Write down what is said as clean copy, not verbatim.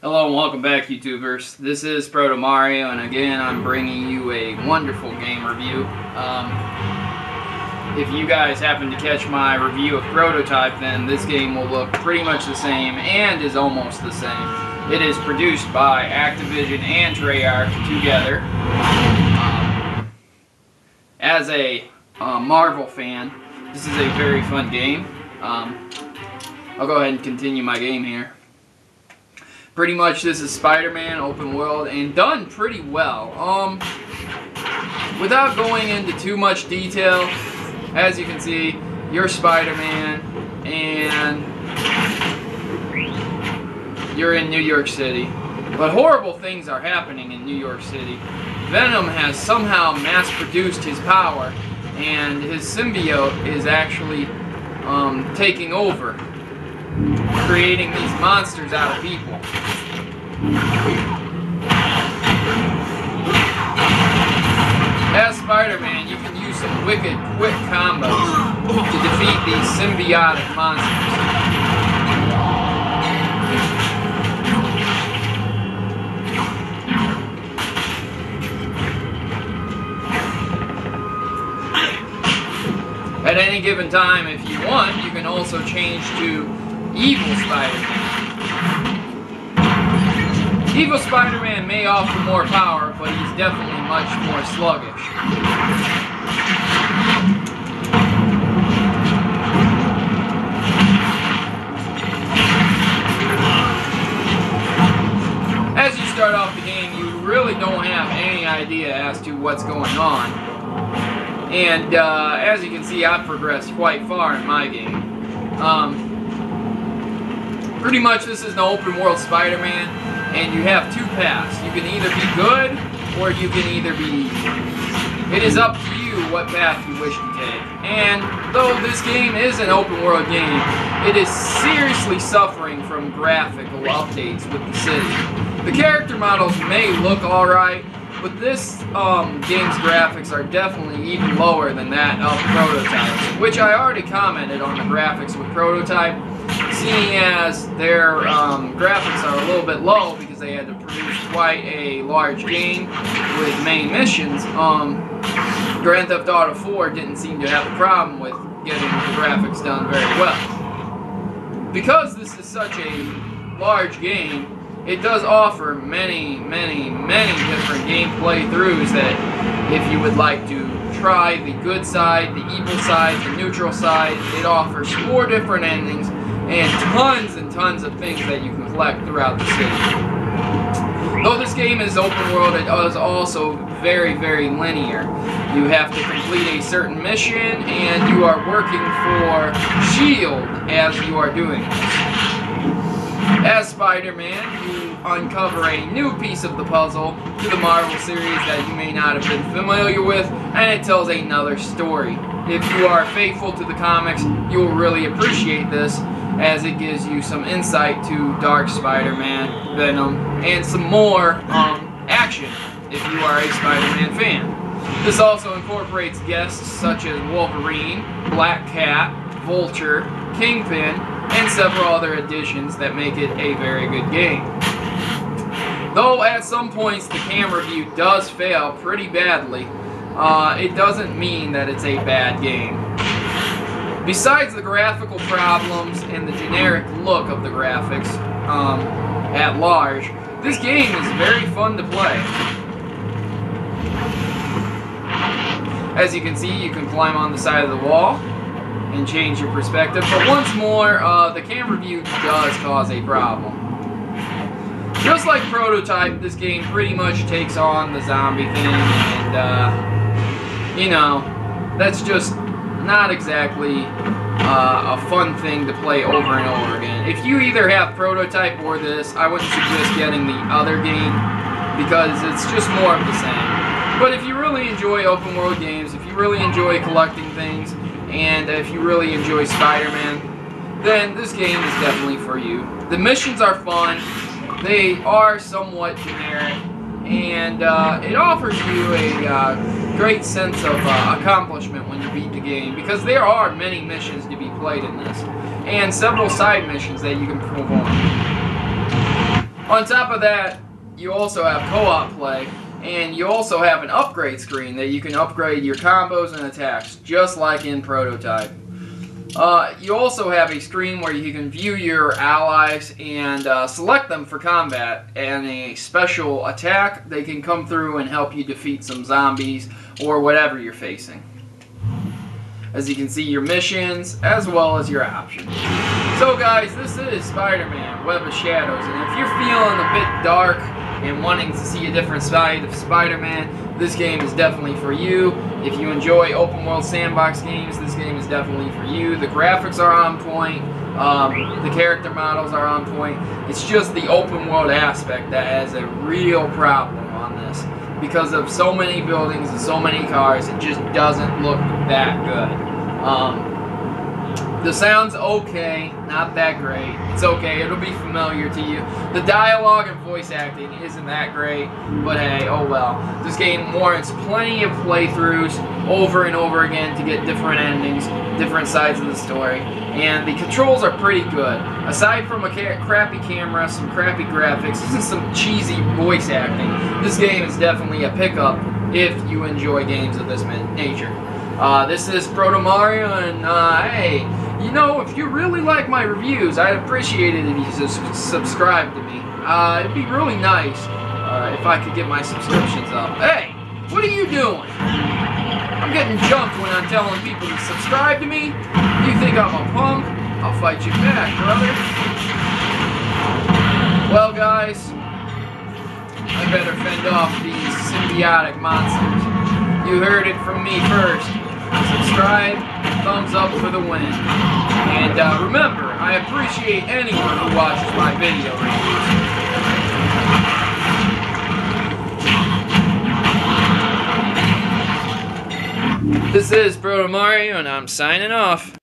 Hello and welcome back, YouTubers. This is Protomario, and again I'm bringing you a wonderful game review. If you guys happen to catch my review of Prototype, then this game will look pretty much the same and is almost the same. It is produced by Activision and Treyarch together. As a Marvel fan, this is a very fun game. I'll go ahead and continue my game here. Pretty much this is Spider-Man, open world, and done pretty well. Without going into too much detail, as you can see, you're Spider-Man, and you're in New York City. But horrible things are happening in New York City. Venom has somehow mass-produced his power, and his symbiote is actually taking over, creating these monsters out of people. As Spider-Man, you can use some wicked quick combos to defeat these symbiotic monsters. At any given time, if you want, you can also change to Evil Spider-Man. Evil Spider-Man may offer more power, but he's definitely much more sluggish. As you start off the game, you really don't have any idea as to what's going on. And as you can see, I've progressed quite far in my game. Pretty much this is an open world Spider-Man, and you have two paths. You can either be good, or you can either be evil. It is up to you what path you wish to take. And though this game is an open world game, it is seriously suffering from graphical updates with the city. The character models may look alright, but this game's graphics are definitely even lower than that of Prototype, which I already commented on the graphics with Prototype, seeing as their graphics are a little bit low because they had to produce quite a large game with main missions. Grand Theft Auto 4 didn't seem to have a problem with getting the graphics done very well. Because this is such a large game, it does offer many different gameplay throughs that if you would like to try the good side, the evil side, the neutral side, it offers 4 different endings and tons of things that you can collect throughout the city. Though this game is open world, it is also very linear. You have to complete a certain mission, and you are working for S.H.I.E.L.D. as you are doing this. As Spider-Man, you uncover a new piece of the puzzle to the Marvel series that you may not have been familiar with, and it tells another story. If you are faithful to the comics, you will really appreciate this, as it gives you some insight to Dark Spider-Man, Venom, and some more action if you are a Spider-Man fan. This also incorporates guests such as Wolverine, Black Cat, Vulture, Kingpin, and several other additions that make it a very good game. Though at some points the camera view does fail pretty badly, it doesn't mean that it's a bad game. Besides the graphical problems and the generic look of the graphics at large, this game is very fun to play. As you can see, you can climb on the side of the wall and change your perspective, but once more, the camera view does cause a problem. Just like Prototype, this game pretty much takes on the zombie thing, and you know, that's just not exactly a fun thing to play over and over again. If you either have Prototype or this, I wouldn't suggest getting the other game because it's just more of the same. But if you really enjoy open world games, if you really enjoy collecting things, and if you really enjoy Spider-Man, then this game is definitely for you. The missions are fun, they are somewhat generic, and it offers you a great sense of accomplishment when you beat the game, because there are many missions to be played in this, and several side missions that you can perform. On top of that, you also have co-op play, and you also have an upgrade screen that you can upgrade your combos and attacks, just like in Prototype. You also have a screen where you can view your allies and select them for combat, and a special attack. They can come through and help you defeat some zombies or whatever you're facing. As you can see, your missions as well as your options. So guys, this is Spider-Man Web of Shadows, and if you're feeling a bit dark and wanting to see a different side of Spider-Man, this game is definitely for you. If you enjoy open world sandbox games, this game is definitely for you. The graphics are on point, the character models are on point. It's just the open world aspect that has a real problem on this. Because of so many buildings and so many cars, it just doesn't look that good. The sound's okay, not that great. It's okay, it'll be familiar to you. The dialogue and voice acting isn't that great, but hey, oh well. This game warrants plenty of playthroughs over and over again to get different endings, different sides of the story, and the controls are pretty good. Aside from a crappy camera, some crappy graphics, and some cheesy voice acting, this game is definitely a pickup if you enjoy games of this nature. This is Protomario, and hey, you know, if you really like my reviews, I'd appreciate it if you subscribe to me. It'd be really nice if I could get my subscriptions up. Hey, what are you doing? I'm getting jumped when I'm telling people to subscribe to me. You think I'm a punk? I'll fight you back, brother. Well, guys, I better fend off these symbiotic monsters. You heard it from me first. Subscribe, thumbs up for the win. And remember, I appreciate anyone who watches my video reviews. This is Protomario, and I'm signing off.